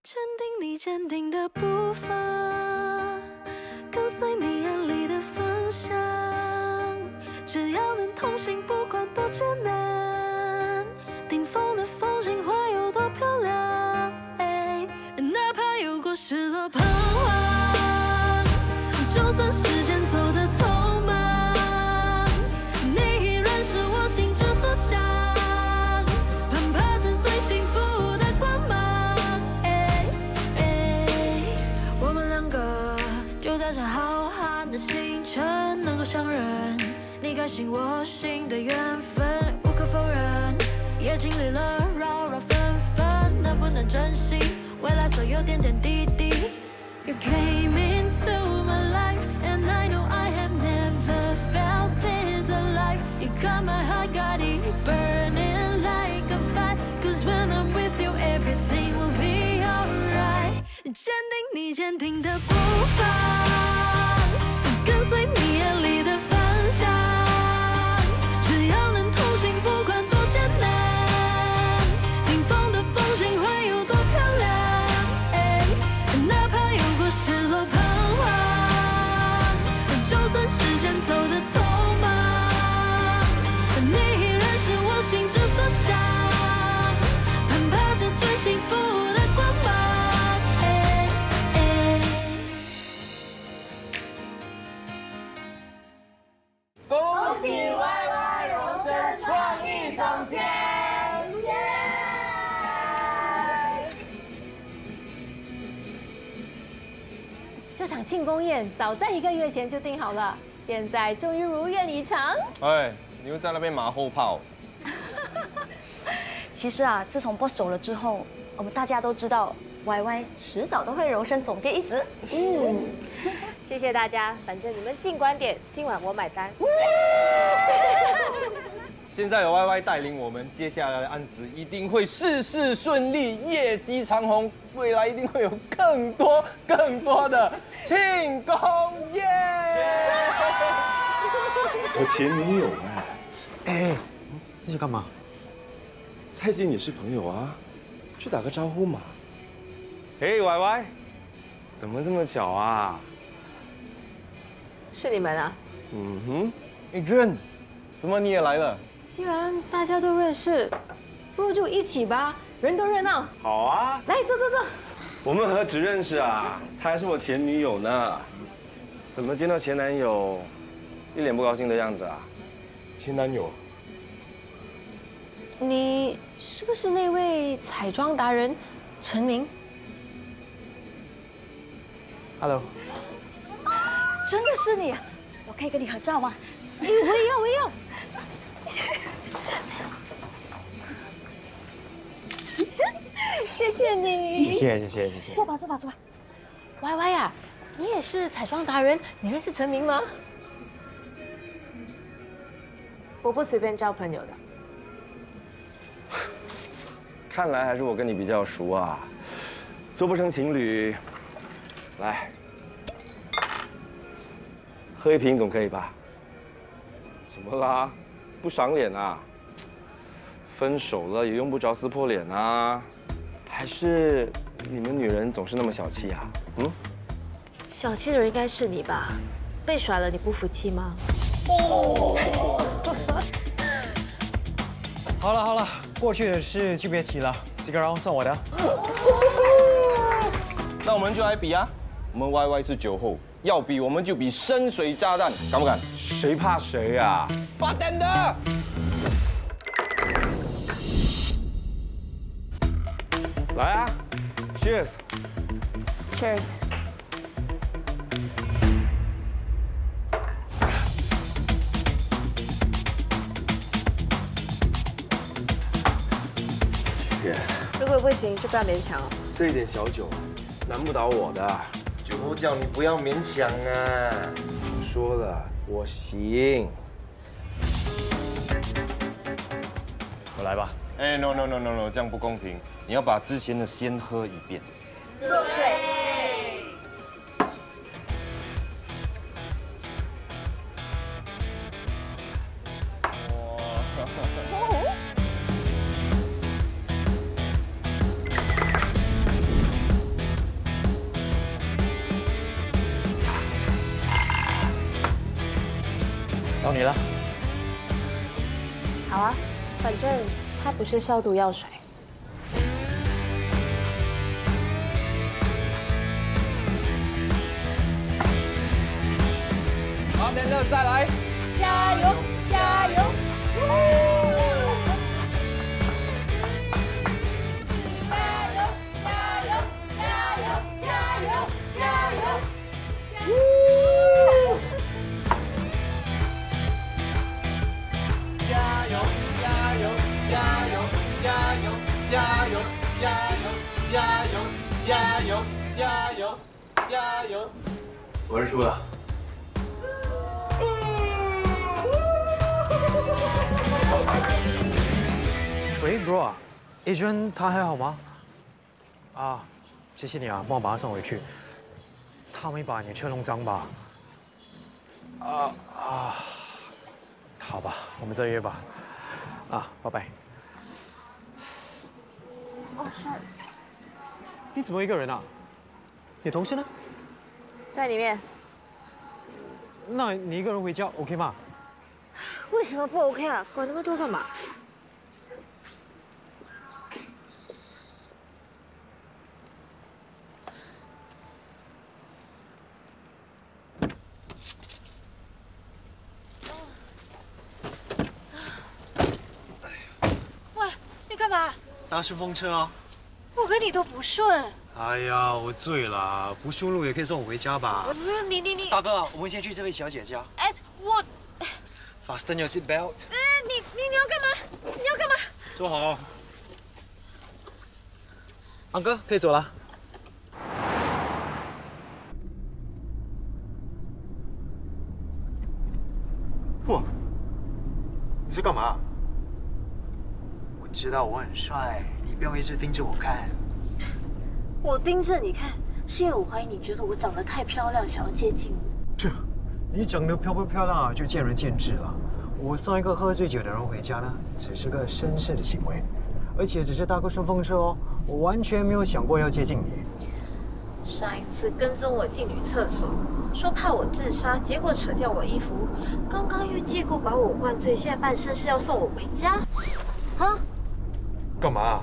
坚定你坚定的步伐，跟随你眼里的方向，只要能同行，不管多艰难，顶峰的风景会有多漂亮，哪怕有过失落彷徨，就算时间走得匆忙，你依然是我心之所向，攀爬着最幸福的光芒。我们两个就在这浩瀚的星辰能够相认，你该信我心的缘分无可否认，也经历了扰扰纷纷，能不能珍惜未来所有点点滴滴。You came into my life, and I know I have never felt this alive. You got my heart, got it burning like a fire. 'Cause when I'm with you, everything will be alright. 坚定你坚定的步伐，跟随你眼里的方向，只要能同行，不管多艰难，顶峰的风景会有多漂亮。哪怕有过失落彷徨，就算时间走得匆忙，你依然是我心之所向，攀爬着最幸福的光芒。恭喜 YY 荣升创意总监！这场庆功宴早在1个月前就定好了，现在终于如愿以偿。哎，你又在那边马后炮。其实啊，自从 boss 走了之后，我们大家都知道 YY 迟早都会荣升总监一职。谢谢大家，反正你们尽管点，今晚我买单。现在有 YY 带领我们，接下来的案子一定会事事顺利，业绩长虹，未来一定会有更多的庆功宴。我前女友哎，你去干嘛？猜忌你是朋友啊，去打个招呼嘛。嘿 ，YY， 怎么这么巧啊？是你们啊？嗯哼，哎，Jun，怎么你也来了？既然大家都认识，不如就一起吧，人多热闹。好啊，来，走。我们何止认识啊，她还是我前女友呢。怎么见到前男友，一脸不高兴的样子啊？前男友？你是不是那位彩妆达人陈明 ？Hello。真的是你，我可以跟你合照吗？我也要。谢谢你。谢谢。坐吧。YY 呀，你也是彩妆达人，你认识陈明吗？我不随便交朋友的。看来还是我跟你比较熟啊，做不成情侣，来，喝一瓶总可以吧？怎么啦？不赏脸啊？分手了也用不着撕破脸啊？还是你们女人总是那么小气啊？小气的人应该是你吧？被甩了你不服气吗？好了，过去的事就别提了，这个round算我的。那我们就来比啊！我们 YY 是酒后，要比我们就比深水炸弹，敢不敢？谁怕谁啊？Bartender， 来啊 ，Cheers！ Cheers。如果不行，就不要勉强了。这一点小酒，难不倒我的。酒叫你不要勉强啊！我说了，我行。我来吧。哎 ，no， 这样不公平！你要把之前的先喝一遍。对。到你了。好啊，反正它不是消毒药水。好，等等，再来，加油，加油！加油！我认输了。喂 ，bro 啊，Adrian 他还好吗？啊，谢谢你啊，帮我把他送回去。他没把你车弄脏吧？好吧，我们再约吧。啊，拜拜。哦，是你怎么一个人啊？你同事呢？在里面。那你一个人回家 OK 吗？为什么不 OK 啊？管那么多干嘛？喂，你干嘛？搭顺风车啊。我跟你都不顺。哎呀，我醉了，不顺路也可以送我回家吧？不是你。大哥，我们先去这位小姐家。哎，我。Fasten your seat belt。你要干嘛？你要干嘛？坐好。安哥，可以走了。不，你在干嘛？我知道我很帅，你不用一直盯着我看。我盯着你看，是因为我怀疑你觉得我长得太漂亮，想要接近我。你长得漂不漂亮啊，就见仁见智了。我送一个喝醉酒的人回家呢，只是个绅士的行为，而且只是搭个顺风车哦，我完全没有想过要接近你。上一次跟踪我进女厕所，说怕我自杀，结果扯掉我衣服。刚刚又借故把我灌醉，现在办事是要送我回家。啊？干嘛？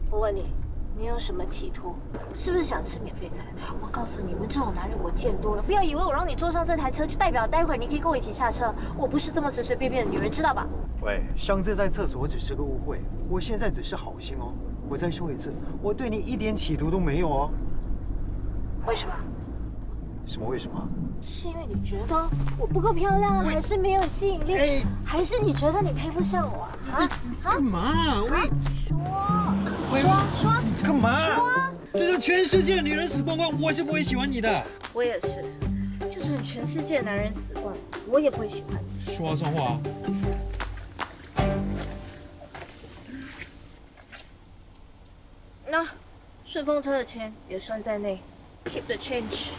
我问你。你有什么企图？是不是想吃免费餐？我告诉你们，这种男人我见多了。不要以为我让你坐上这台车，就代表待会儿你可以跟我一起下车。我不是这么随随便便的女人，知道吧？喂，上次在厕所只是个误会，我现在只是好心哦。我再说一次，我对你一点企图都没有哦。为什么？什么为什么？是因为你觉得我不够漂亮，还是没有吸引力，还是你觉得你配不上我啊？干嘛？喂，说，你干嘛？说，这是全世界女人死光光，我是不会喜欢你的。我也是，就算全世界男人死光，我也不会喜欢你。说话算话。那顺风车的钱也算在内 ，keep the change。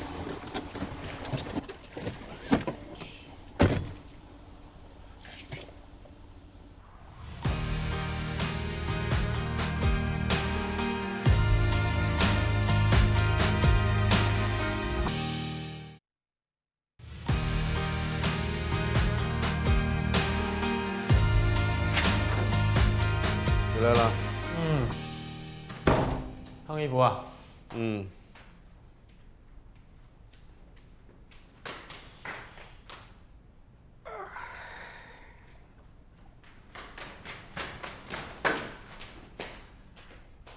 回来了。烫衣服啊？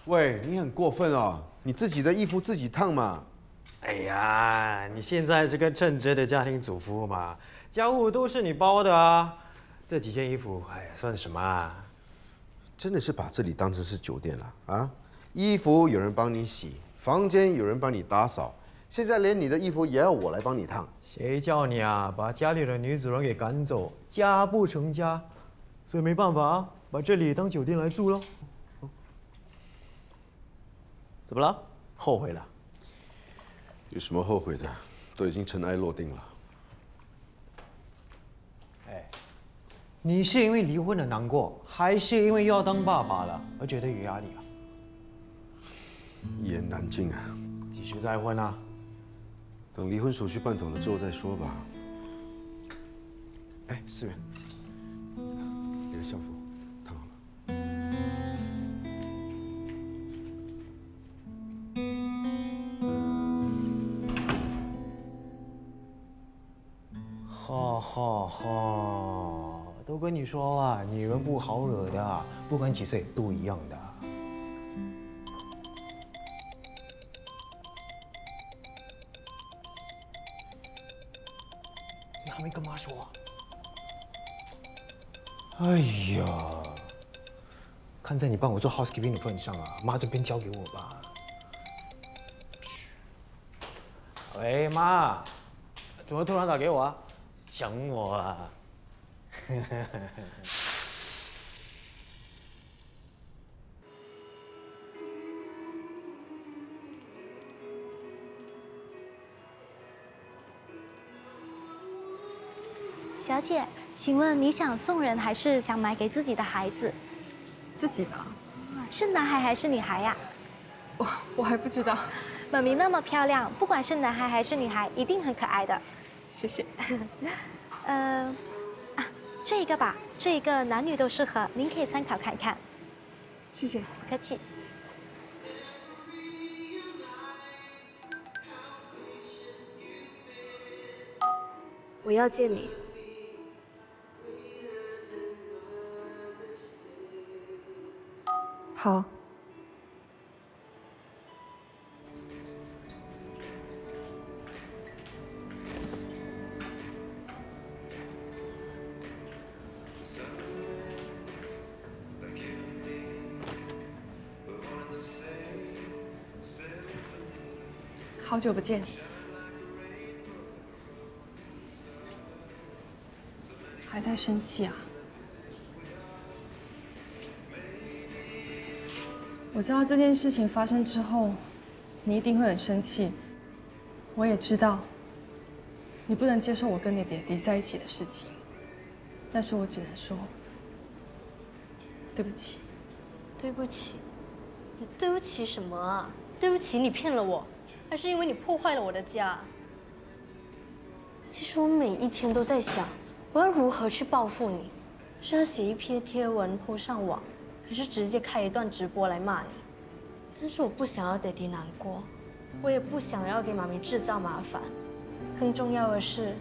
喂，你很过分哦！你自己的衣服自己烫嘛。哎呀，你现在是个称职的家庭主妇嘛，家务都是你包的啊。这几件衣服，哎呀，算什么啊？真的是把这里当成是酒店了啊！衣服有人帮你洗，房间有人帮你打扫，现在连你的衣服也要我来帮你烫。谁叫你啊，把家里的女主人给赶走，家不成家，所以没办法啊，把这里当酒店来住喽。怎么了？后悔了？有什么后悔的？都已经尘埃落定了。哎，你是因为离婚而难过，还是因为要当爸爸了而觉得有压力啊？一言难尽啊！几时再婚啊？等离婚手续办妥了之后再说吧。哎，思远，你的校服烫好了。哈哈哈，都跟你说了，女人不好惹的，不管几岁都一样的。你还没跟妈说？哎呀，看在你帮我做 housekeeping 的份上啊，妈这边交给我吧。喂，妈，怎么突然打给我啊？想我啊？小姐，请问你想送人还是想买给自己的孩子？自己的。是男孩还是女孩呀？我还不知道。妈咪那么漂亮，不管是男孩还是女孩，一定很可爱的。谢谢。这一个吧，这一个男女都适合，您可以参考看看。谢谢。不客气。我要见你。好。好久不见。还在生气啊？我知道这件事情发生之后，你一定会很生气。我也知道，你不能接受我跟你爹地在一起的事情。但是我只能说，对不起。对不起？你对不起什么啊？对不起，你骗了我，还是因为你破坏了我的家？其实我每一天都在想，我要如何去报复你？是要写一篇贴文po上网，还是直接开一段直播来骂你？但是我不想要爹地难过，我也不想要给妈咪制造麻烦。更重要的是，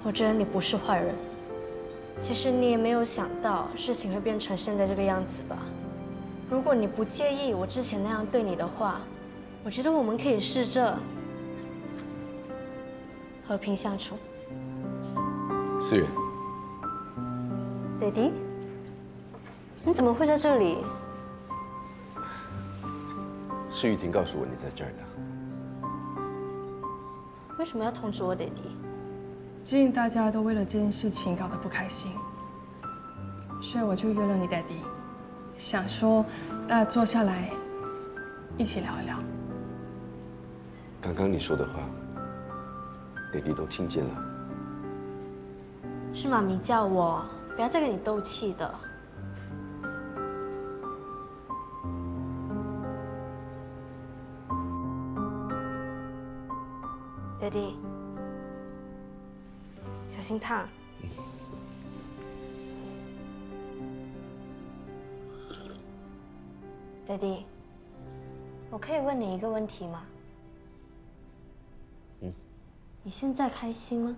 我觉得你不是坏人。其实你也没有想到事情会变成现在这个样子吧？如果你不介意我之前那样对你的话，我觉得我们可以试着和平相处。思远，爹地，你怎么会在这里？是玉婷告诉我你在这儿的。为什么要通知我爹地？最近大家都为了这件事情搞得不开心，所以我就约了你爹地，想说大家坐下来一起聊一聊。刚刚你说的话，爹地都听见了。是妈咪叫我不要再跟你斗气的。爹地，小心烫。爹地，我可以问你一个问题吗？你现在开心吗？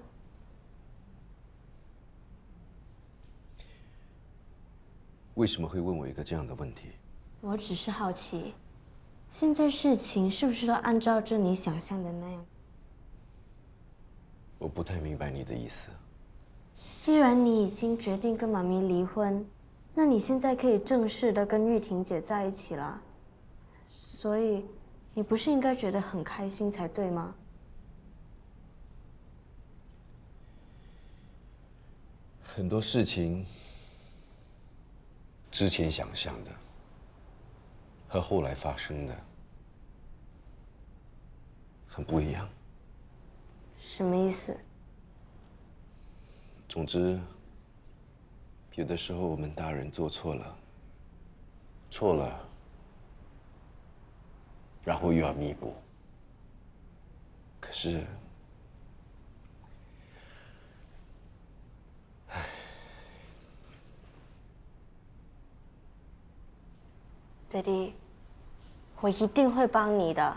为什么会问我一个这样的问题？我只是好奇，现在事情是不是都按照着你想象的那样？我不太明白你的意思。既然你已经决定跟妈咪离婚，那你现在可以正式的跟玉婷姐在一起了，所以你不是应该觉得很开心才对吗？很多事情之前想象的和后来发生的很不一样。什么意思？总之，有的时候我们大人做错了，然后又要弥补。可是，爹地，我一定会帮你的。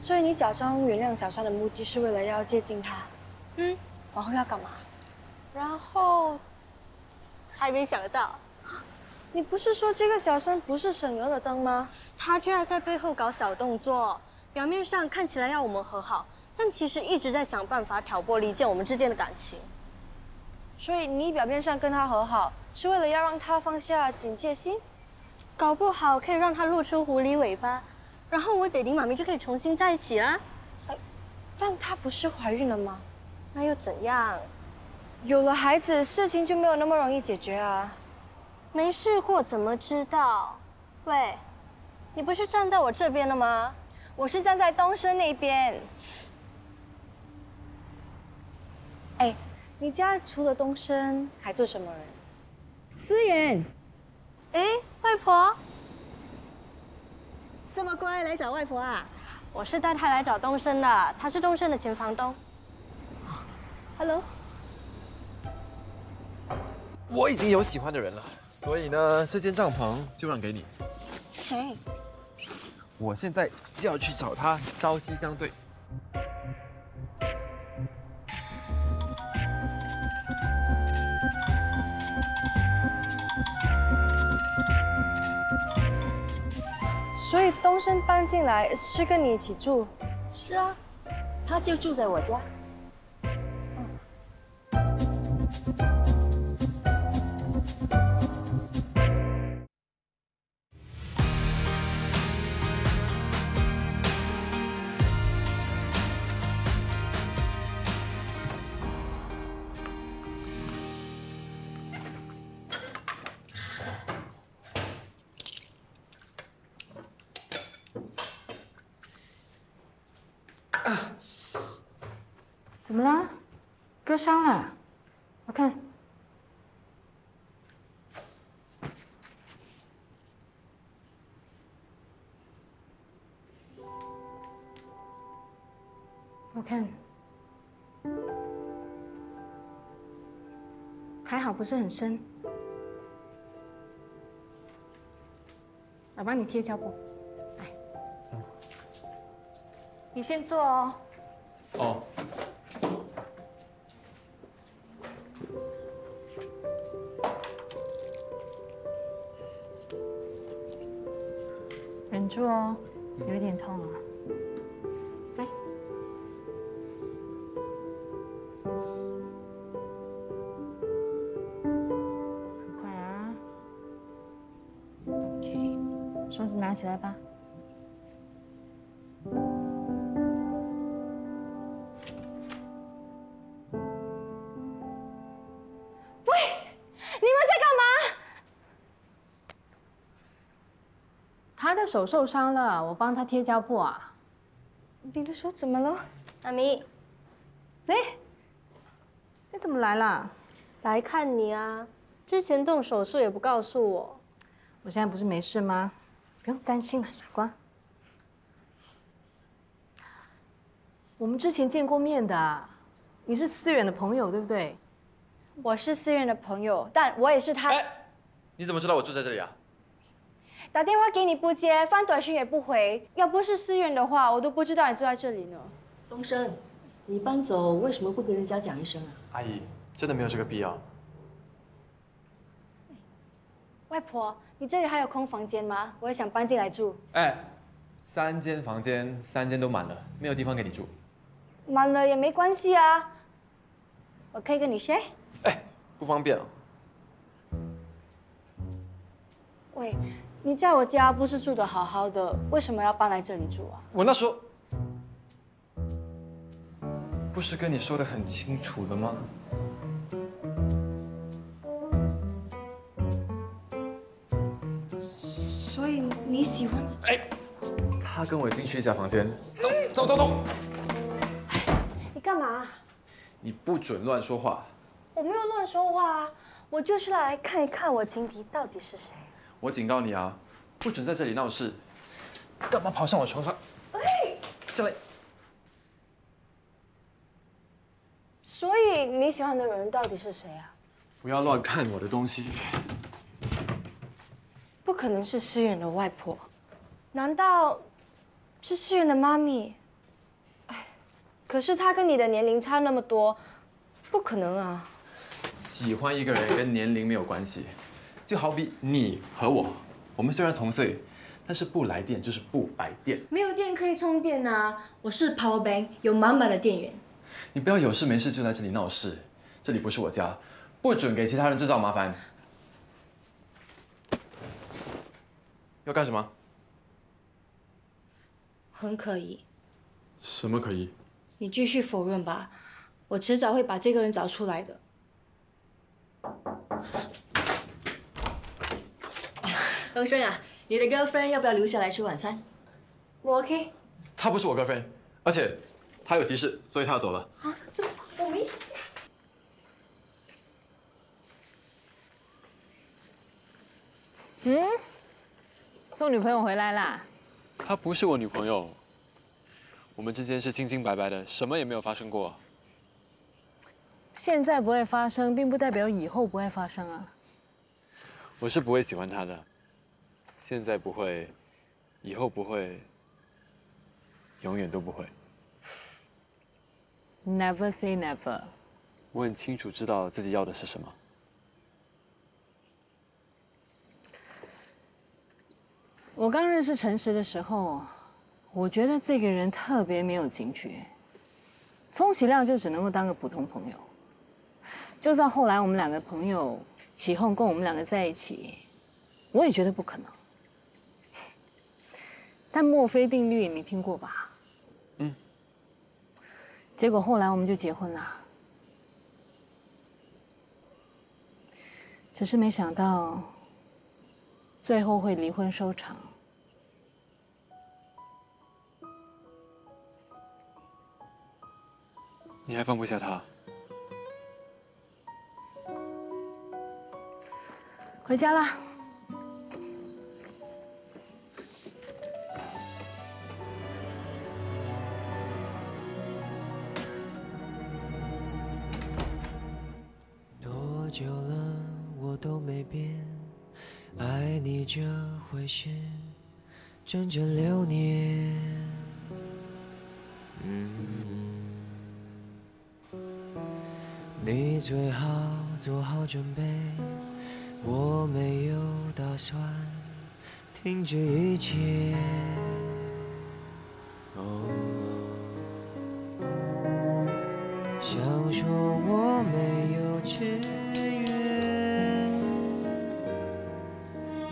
所以你假装原谅小川的目的是为了要接近他，然后要干嘛？然后还没想到，你不是说这个小川不是省油的灯吗？他居然在背后搞小动作，表面上看起来要我们和好，但其实一直在想办法挑拨离间我们之间的感情。所以你表面上跟他和好，是为了要让他放下警戒心？搞不好可以让他露出狐狸尾巴。然后我爹地妈咪就可以重新在一起啦。但她不是怀孕了吗？那又怎样？有了孩子，事情就没有那么容易解决啊。没试过怎么知道？喂，你不是站在我这边的吗？我是站在东升那边。哎，你家除了东升还住什么人？思远。哎，外婆。这么乖来找外婆啊？我是带她来找东升的，她是东升的前房东。Hello。我已经有喜欢的人了，所以呢，这间帐篷就让给你。谁？我现在就要去找他，朝夕相对。所以东升搬进来是跟你一起住？是啊，他就住在我家。怎么啦？割伤了？我看。我看。还好不是很深。我帮你贴胶布。来。你先坐哦。哦。忍住哦，有一点痛啊。来，很快啊。OK， 手指拿起来吧。他的手受伤了，我帮他贴胶布啊。你的手怎么了？妈咪，哎，你怎么来了？来看你啊！之前动手术也不告诉我。我现在不是没事吗？不用担心了，傻瓜。我们之前见过面的，你是思远的朋友对不对？我是思远的朋友，但我也是他。哎，你怎么知道我住在这里啊？打电话给你不接，发短信也不回。要不是思远的话，我都不知道你住在这里呢。东升，你搬走为什么不跟人家讲一声啊？阿姨，真的没有这个必要。外婆，你这里还有空房间吗？我也想搬进来住。哎，3间房间，3间都满了，没有地方给你住。满了也没关系啊，我可以跟你 share。哎，不方便哦。喂，你在我家不是住得好好的，为什么要搬来这里住啊？我那时候不是跟你说的很清楚了吗？所以你喜欢？哎，他跟我进去一下房间，走。你干嘛？你不准乱说话。我没有乱说话啊，我就是来看一看我情敌到底是谁。我警告你啊，不准在这里闹事。干嘛跑上我床上？哎，下来。所以你喜欢的人到底是谁啊？不要乱看我的东西。不可能是思远的外婆，难道是思远的妈咪？哎，可是她跟你的年龄差那么多，不可能啊。喜欢一个人跟年龄没有关系，就好比你和我们虽然同岁，但是不来电就是不来电。没有电可以充电啊，我是 Power Bank， 有满满的电源。你不要有事没事就在这里闹事，这里不是我家，不准给其他人制造麻烦。要干什么？很可疑。什么可疑？你继续否认吧，我迟早会把这个人找出来的。东升啊，你的 girlfriend 要不要留下来吃晚餐？我 OK。她不是我 girlfriend， 而且她有急事，所以她要走了。啊，这我没。送女朋友回来啦？她不是我女朋友，我们之间是清清白白的，什么也没有发生过。现在不会发生，并不代表以后不会发生啊。我是不会喜欢她的，现在不会，以后不会，永远都不会。Never say never。我很清楚知道自己要的是什么。我刚认识陈实的时候，我觉得这个人特别没有情趣，充其量就只能够当个普通朋友。就算后来我们两个朋友起哄跟我们两个在一起，我也觉得不可能。但墨菲定律你听过吧？嗯。结果后来我们就结婚了，只是没想到最后会离婚收场。你还放不下他？回家啦。多久了，我都没变，爱你这回事，整整6年。你最好做好准备，我没有打算停止一切。想说我没有志愿，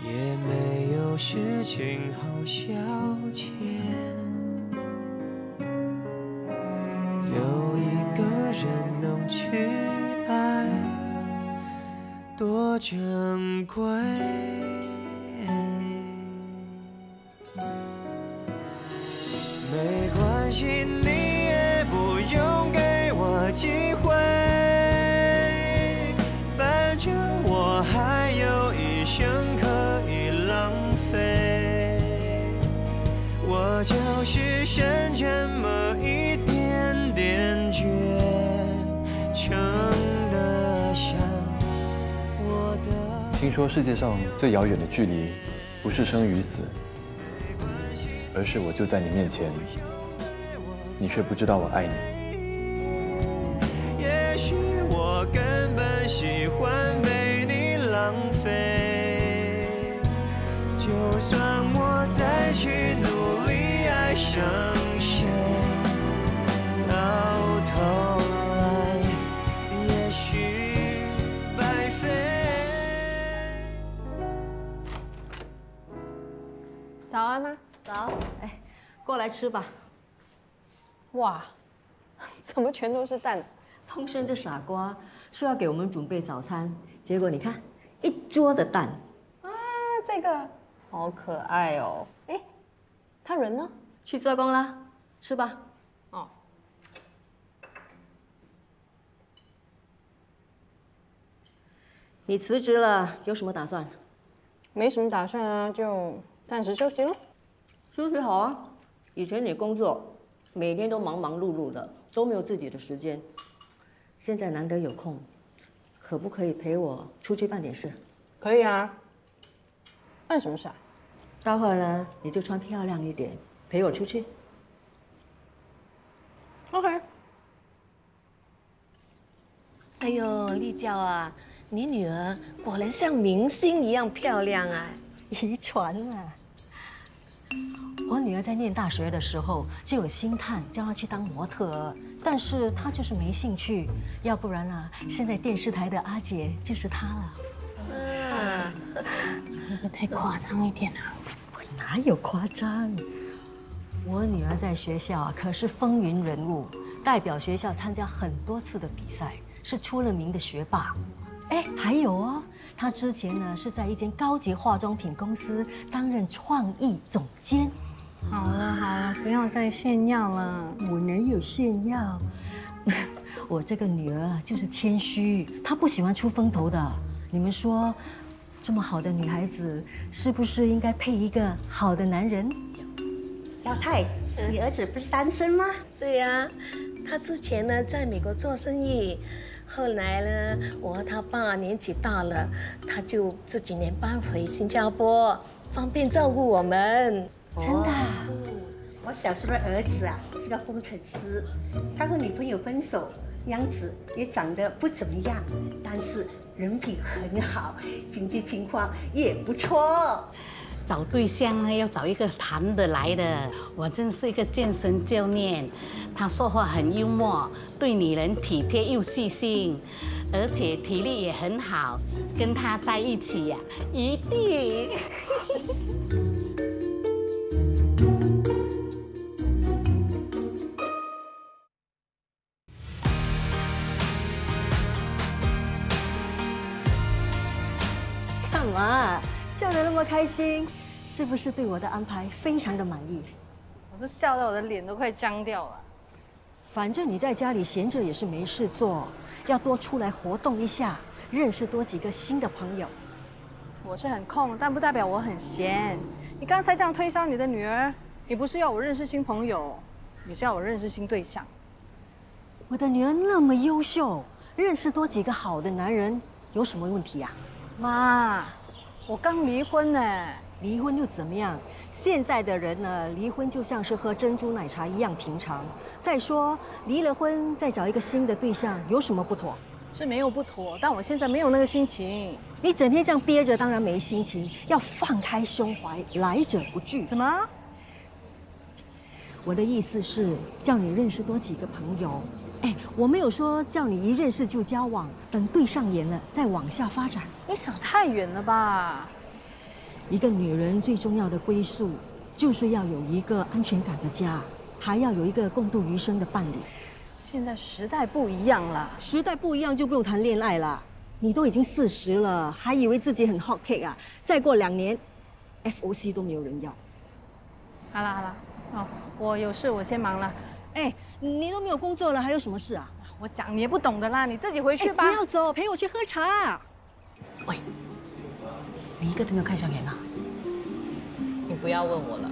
也没有事情好消遣，有一个人能去爱，多珍贵。没关系，你也不用给我机会，反正我还有一生可以浪费。我就是剩这么一点点倔，撑得下我的。听说世界上最遥远的距离，不是生与死，而是我就在你面前，你却不知道我爱你。也许我根本喜欢被你浪费，就算我再去努力爱上谁，到头来也许白费。早安妈。早，哎，过来吃吧。哇，怎么全都是蛋？通生这傻瓜说要给我们准备早餐，结果你看，一桌的蛋。啊，这个好可爱哦。哎，他人呢？去做工啦，吃吧。哦。你辞职了，有什么打算？没什么打算啊，就暂时休息咯。休息好啊，以前你工作每天都忙忙碌碌的，都没有自己的时间。现在难得有空，可不可以陪我出去办点事？可以啊。办什么事啊？待会儿呢，你就穿漂亮一点，陪我出去。OK。哎呦，丽娇啊，你女儿果然像明星一样漂亮啊！遗传啊。我女儿在念大学的时候就有星探叫她去当模特儿，但是她就是没兴趣。要不然啊，现在电视台的阿姐就是她了。啊，会不会太夸张一点啊？哪有夸张？我女儿在学校可是风云人物，代表学校参加很多次的比赛，是出了名的学霸。哎，还有哦，她之前呢是在一间高级化妆品公司担任创意总监。好了好了，不要再炫耀了。我哪有炫耀？我这个女儿啊，就是谦虚，她不喜欢出风头的。你们说，这么好的女孩子，是不是应该配一个好的男人？老太，你儿子不是单身吗？对呀，他之前呢在美国做生意，后来呢，我和他爸年纪大了，他就这几年搬回新加坡，方便照顾我们。真的啊？我小时候的儿子啊是个工程师，他和女朋友分手，样子也长得不怎么样，但是人品很好，经济情况也不错。找对象呢，要找一个谈得来的。我真是一个健身教练，他说话很幽默，对女人体贴又细心，而且体力也很好。跟他在一起呀，一定。干嘛笑得那么开心？是不是对我的安排非常的满意？我是笑到我的脸都快僵掉了。反正你在家里闲着也是没事做，要多出来活动一下，认识多几个新的朋友。我是很空，但不代表我很闲。你刚才这样推销你的女儿，你不是要我认识新朋友，你是要我认识新对象。我的女儿那么优秀，认识多几个好的男人有什么问题呀？妈，我刚离婚呢。离婚又怎么样？现在的人呢，离婚就像是喝珍珠奶茶一样平常。再说，离了婚再找一个新的对象有什么不妥？是没有不妥，但我现在没有那个心情。你整天这样憋着，当然没心情。要放开胸怀，来者不拒。什么？我的意思是叫你认识多几个朋友。哎，我没有说叫你一认识就交往，等对上眼了再往下发展。你想太远了吧？一个女人最重要的归宿，就是要有一个安全感的家，还要有一个共度余生的伴侣。现在时代不一样了，时代不一样就不用谈恋爱了。你都已经40了，还以为自己很 hot cake 啊？再过2年 ，FOC 都没有人要。好了好了，哦，我有事，我先忙了。哎，你都没有工作了，还有什么事啊？我讲你也不懂的啦，你自己回去吧。不要走，陪我去喝茶。喂，你一个都没有看上眼啊？你不要问我了。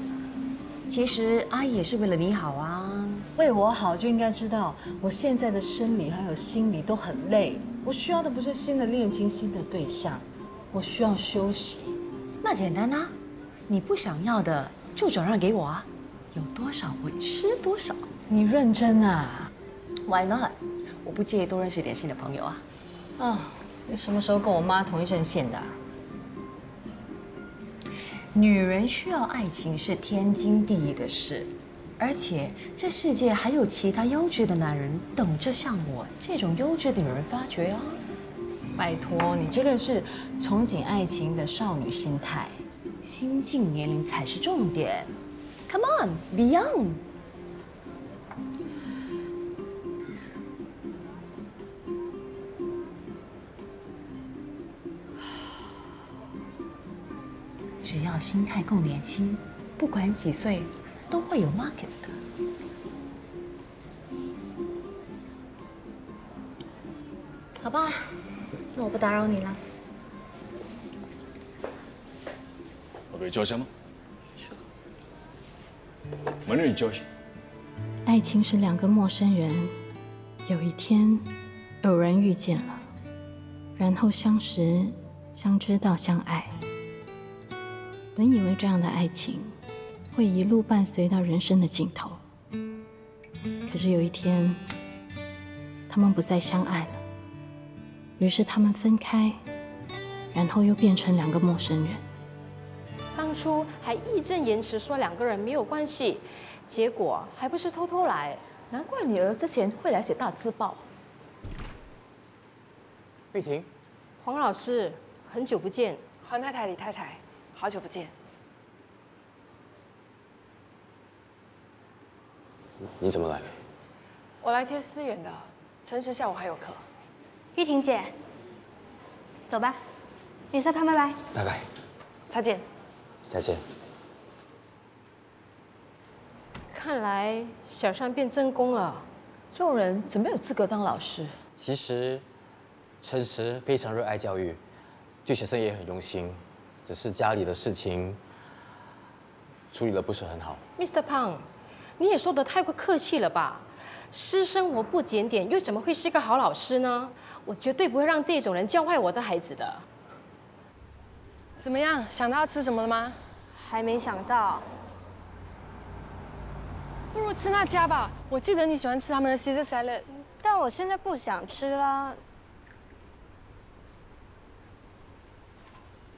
其实阿姨也是为了你好啊。为我好就应该知道，我现在的生理还有心理都很累。我需要的不是新的恋情、新的对象，我需要休息。那简单啊，你不想要的就转让给我啊，有多少我吃多少。你认真啊 ？Why not？ 我不介意多认识一点新的朋友啊。啊，你什么时候跟我妈同一阵线的？女人需要爱情是天经地义的事，而且这世界还有其他优质的男人等着像我这种优质的女人发掘哦。拜托，你这个是憧憬爱情的少女心态，心境年龄才是重点。Come on, be young。只要心态够年轻，不管几岁，都会有 market 的。好吧，那我不打扰你了。我可以坐下吗？明日休息。爱情是两个陌生人，有一天有人遇见了，然后相识、相知到相爱。本以为这样的爱情会一路伴随到人生的尽头，可是有一天，他们不再相爱了，于是他们分开，然后又变成两个陌生人。当初还义正言辞说两个人没有关系，结果还不是偷偷来，难怪女儿之前会来写大字报。玉婷，黄老师，很久不见。黄太太、李太太，好久不见。你怎么来了？我来接思远的，诚实下午还有课。玉婷姐，走吧，比赛拍，拜拜。拜拜。再见。再见。看来小山变正宫了，这种人怎么有资格当老师？其实，诚实非常热爱教育，对学生也很用心，只是家里的事情处理得不是很好。Mr. Pang， 你也说得太过客气了吧？私生活不检点，又怎么会是个好老师呢？我绝对不会让这种人教坏我的孩子的。怎么样？想到要吃什么了吗？还没想到。不如吃那家吧，我记得你喜欢吃他们的 Caesar salad。但我现在不想吃啦。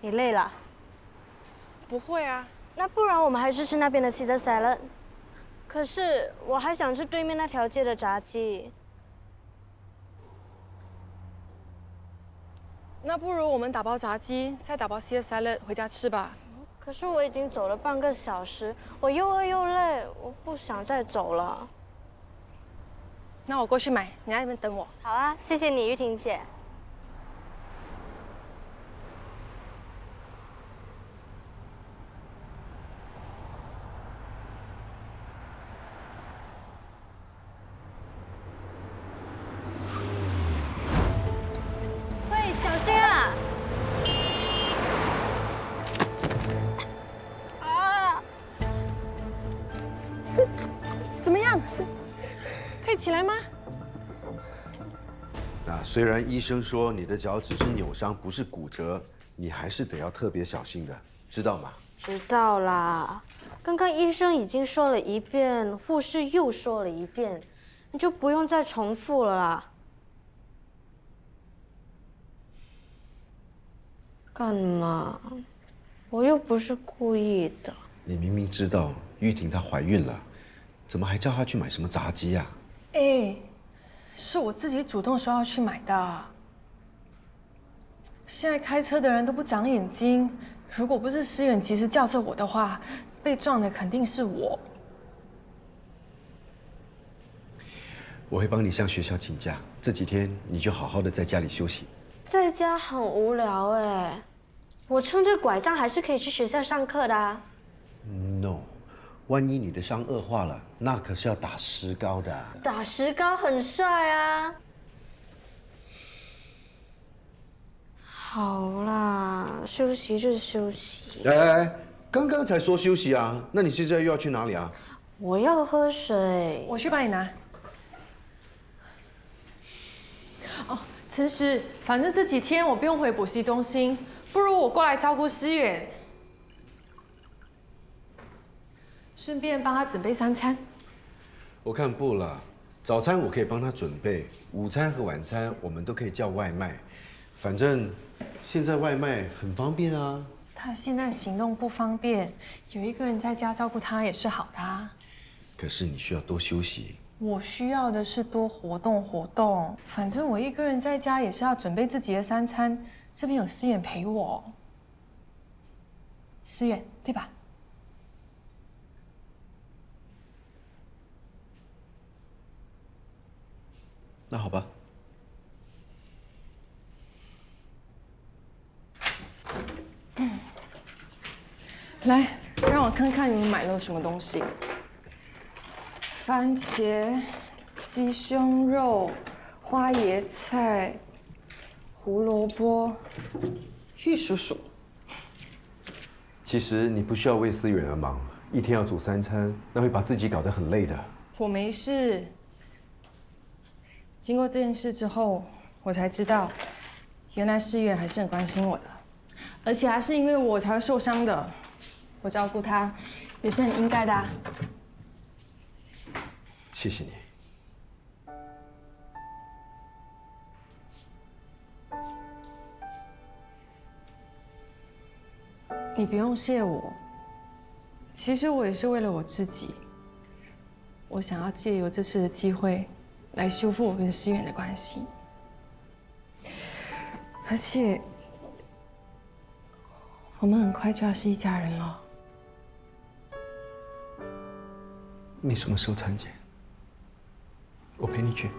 你累了？不会啊。那不然我们还是吃那边的 Caesar salad。可是我还想吃对面那条街的炸鸡。那不如我们打包炸鸡，再打包 Caesar salad 回家吃吧。可是我已经走了半个小时，我又饿又累，我不想再走了。那我过去买，你在那边等我。好啊，谢谢你，玉婷姐。喂，小心啊！怎么样？可以起来吗？那虽然医生说你的脚只是扭伤，不是骨折，你还是得要特别小心的，知道吗？知道啦，刚刚医生已经说了一遍，护士又说了一遍，你就不用再重复了啦。干嘛？我又不是故意的。你明明知道玉婷她怀孕了，怎么还叫她去买什么炸鸡呀？哎，是我自己主动说要去买的。现在开车的人都不长眼睛，如果不是思远及时叫着我的话，被撞的肯定是我。我会帮你向学校请假，这几天你就好好的在家里休息。在家很无聊哎，我撑着拐杖还是可以去学校上课的啊。No， 万一你的伤恶化了，那可是要打石膏的。打石膏很帅啊。好啦，休息就休息。哎，刚刚才说休息啊，那你现在又要去哪里啊？我要喝水。我去帮你拿。哦，诚实，反正这几天我不用回补习中心，不如我过来照顾思远，顺便帮他准备3餐。我看不了，早餐我可以帮他准备，午餐和晚餐我们都可以叫外卖，反正现在外卖很方便啊。他现在行动不方便，有一个人在家照顾他也是好的啊。可是你需要多休息。我需要的是多活动活动，反正我一个人在家也是要准备自己的3餐，这边有思远陪我。思远，对吧？那好吧。来，让我看看你们买了什么东西。番茄、鸡胸肉、花椰菜、胡萝卜、玉蜀黍。其实你不需要为思远而忙，一天要煮3餐，那会把自己搞得很累的。我没事。经过这件事之后，我才知道，原来思远还是很关心我的，而且还是因为我才会受伤的。我照顾他，也是很应该的啊。谢谢你。你不用谢我。其实我也是为了我自己。我想要借由这次的机会，来修复我跟思远的关系。而且，我们很快就要是一家人了。你什么时候产检？我陪你去。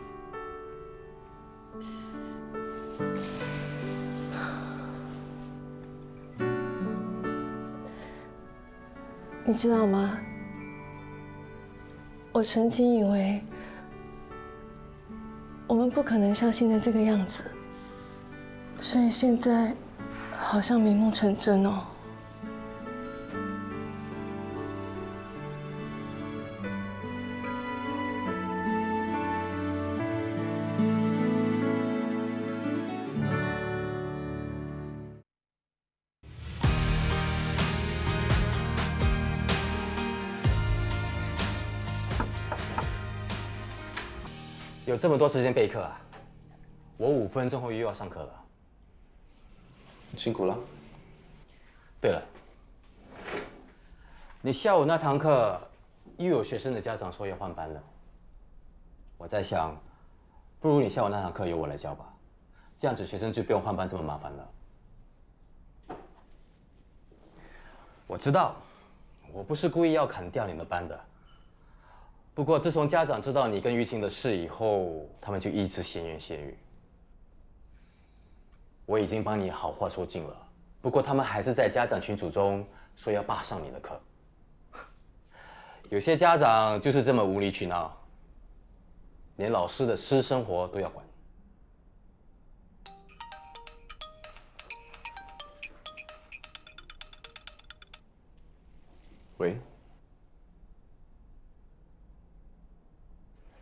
你知道吗？我曾经以为我们不可能像现在这个样子，所以现在好像美梦成真哦。有这么多时间备课啊！我5分钟后又要上课了。辛苦了。对了，你下午那堂课又有学生的家长说要换班了。我在想，不如你下午那堂课由我来教吧，这样子学生就不用换班这么麻烦了。我知道，我不是故意要砍掉你们班的。不过，自从家长知道你跟玉婷的事以后，他们就一直闲言闲语。我已经帮你好话说尽了，不过他们还是在家长群组中说要罢上你的课。有些家长就是这么无理取闹，连老师的私生活都要管。喂。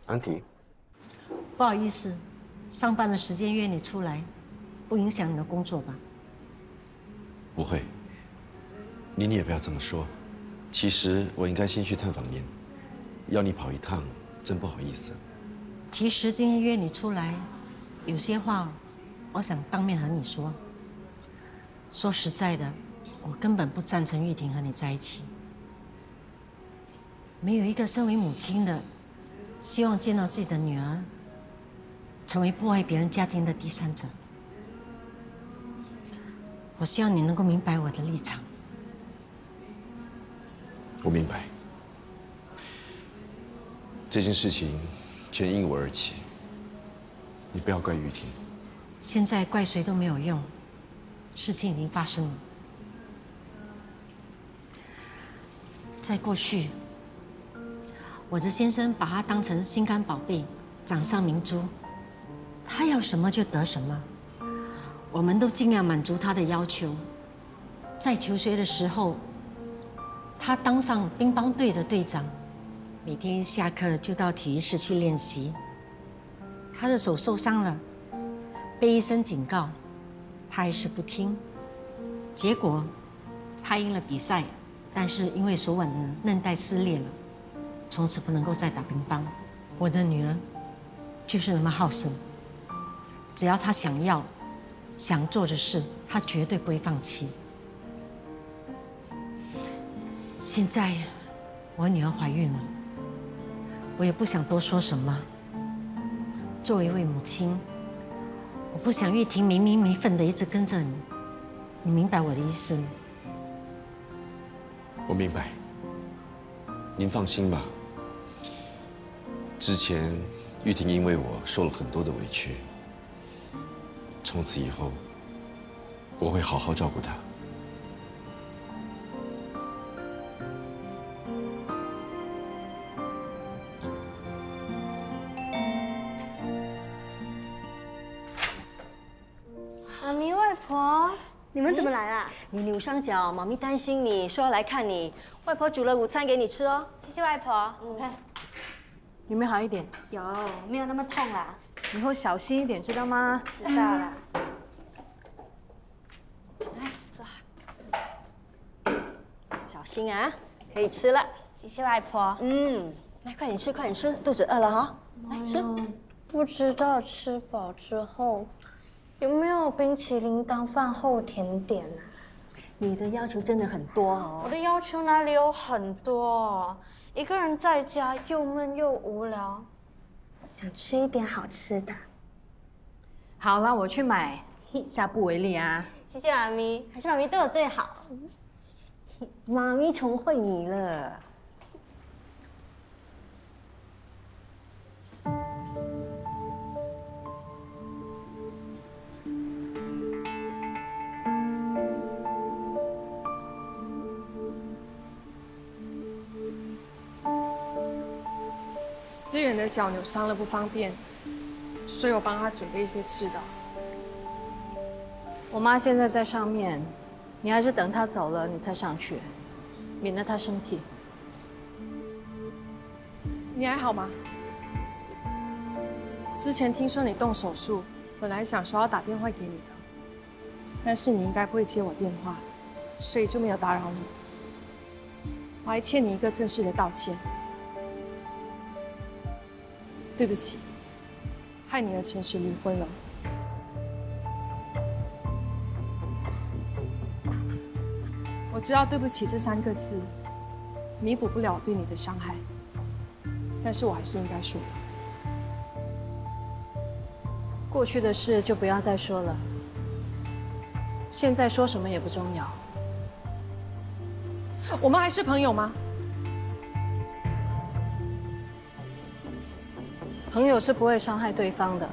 安迪，不好意思，上班的时间约你出来，不影响你的工作吧？不会，你也不要这么说。其实我应该先去探访您，要你跑一趟，真不好意思。其实今天约你出来，有些话，我想当面和你说。说实在的，我根本不赞成玉婷和你在一起。没有一个身为母亲的。希望见到自己的女儿成为破坏别人家庭的第三者。我希望你能够明白我的立场。我明白，这件事情全因我而起，你不要怪玉婷。现在怪谁都没有用，事情已经发生了。在过去。我的先生把他当成心肝宝贝，掌上明珠，他要什么就得什么。我们都尽量满足他的要求。在求学的时候，他当上乒乓队的队长，每天下课就到体育室去练习。他的手受伤了，被医生警告，他还是不听。结果，他赢了比赛，但是因为手腕的韧带撕裂了。从此不能够再打乒乓。我的女儿就是那么好胜，只要她想要、想做的事，她绝对不会放弃。现在我女儿怀孕了，我也不想多说什么。作为一位母亲，我不想玉婷没名没分的一直跟着你，你明白我的意思吗？我明白。您放心吧。之前玉婷因为我受了很多的委屈，从此以后我会好好照顾她。妈咪、外婆，你们怎么来啦？你扭伤脚，妈咪担心你，说要来看你。外婆煮了午餐给你吃哦。谢谢外婆。看，有没有好一点？有，没有那么痛啦。以后小心一点，知道吗？知道了。来，坐。小心啊，可以吃了。谢谢外婆。来，快点吃，快点吃，肚子饿了哈。来吃。不知道吃饱之后有没有冰淇淋当饭后甜点啊？你的要求真的很多哦。我的要求哪里有很多？一个人在家又闷又无聊，想吃一点好吃的。好了，我去买，下不为例啊。谢谢妈咪，还是妈咪对我最好。妈咪宠坏你了。思远的脚扭伤了，不方便，所以我帮他准备一些吃的。我妈现在在上面，你还是等她走了你才上去，免得她生气。你还好吗？之前听说你动手术，本来想说要打电话给你的，但是你应该不会接我电话，所以就没有打扰你。我还欠你一个正式的道歉。对不起，害你和陈实离婚了。我知道"对不起"这3个字弥补不了我对你的伤害，但是我还是应该说的。过去的事就不要再说了，现在说什么也不重要。我们还是朋友吗？朋友是不会伤害对方的。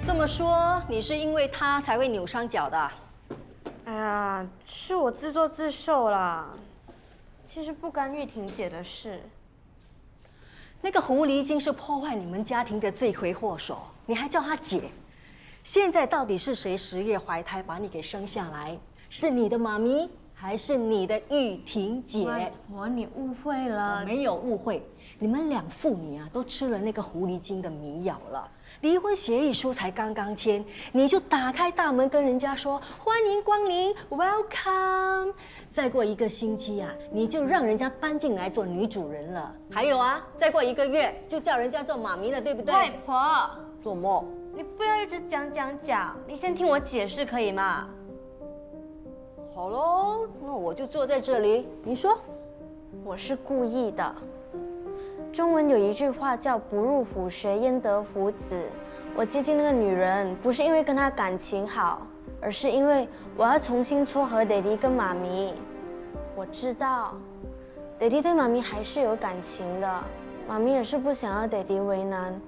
这么说，你是因为他才会扭伤脚的？哎呀，是我自作自受啦。其实不干玉婷姐的事。那个狐狸精是破坏你们家庭的罪魁祸首，你还叫她姐？现在到底是谁10月怀胎把你给生下来？是你的妈咪，还是你的玉婷姐？外婆，你误会了。我没有误会，你们2父女啊，都吃了那个狐狸精的迷药了。离婚协议书才刚刚签，你就打开大门跟人家说欢迎光临 ，Welcome。再过1个星期啊，你就让人家搬进来做女主人了。还有啊，再过1个月就叫人家做妈咪了，对不对？外婆，做梦。你不要一直讲，你先听我解释可以吗？好喽，那我就坐在这里。你说，我是故意的。中文有一句话叫"不入虎穴，焉得虎子"。我接近那个女人，不是因为跟她感情好，而是因为我要重新撮合爹地跟妈咪。我知道，爹地对妈咪还是有感情的，妈咪也是不想要爹地为难。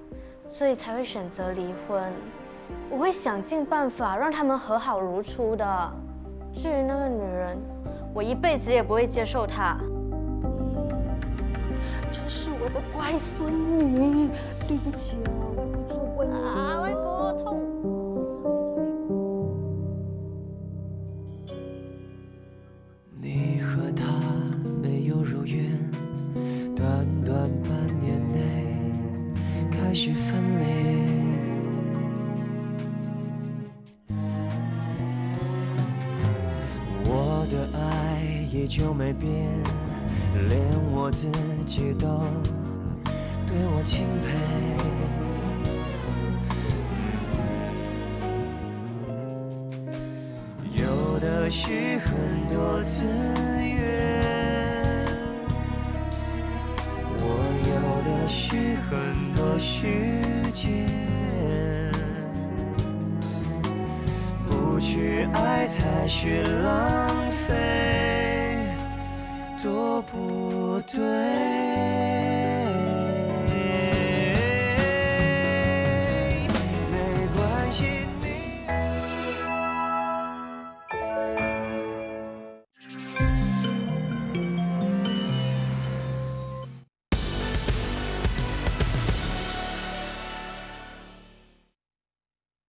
所以才会选择离婚，我会想尽办法让他们和好如初的。至于那个女人，我一辈子也不会接受她。这是我的乖孙女，对不起啊，外婆错怪你了。外婆痛。你和他没有如愿，短短半年内开始分离。我的爱依旧没变，连我自己都对我钦佩。的是很多资源，我有的是很多时间。不去爱才是浪费，多不对。没关系。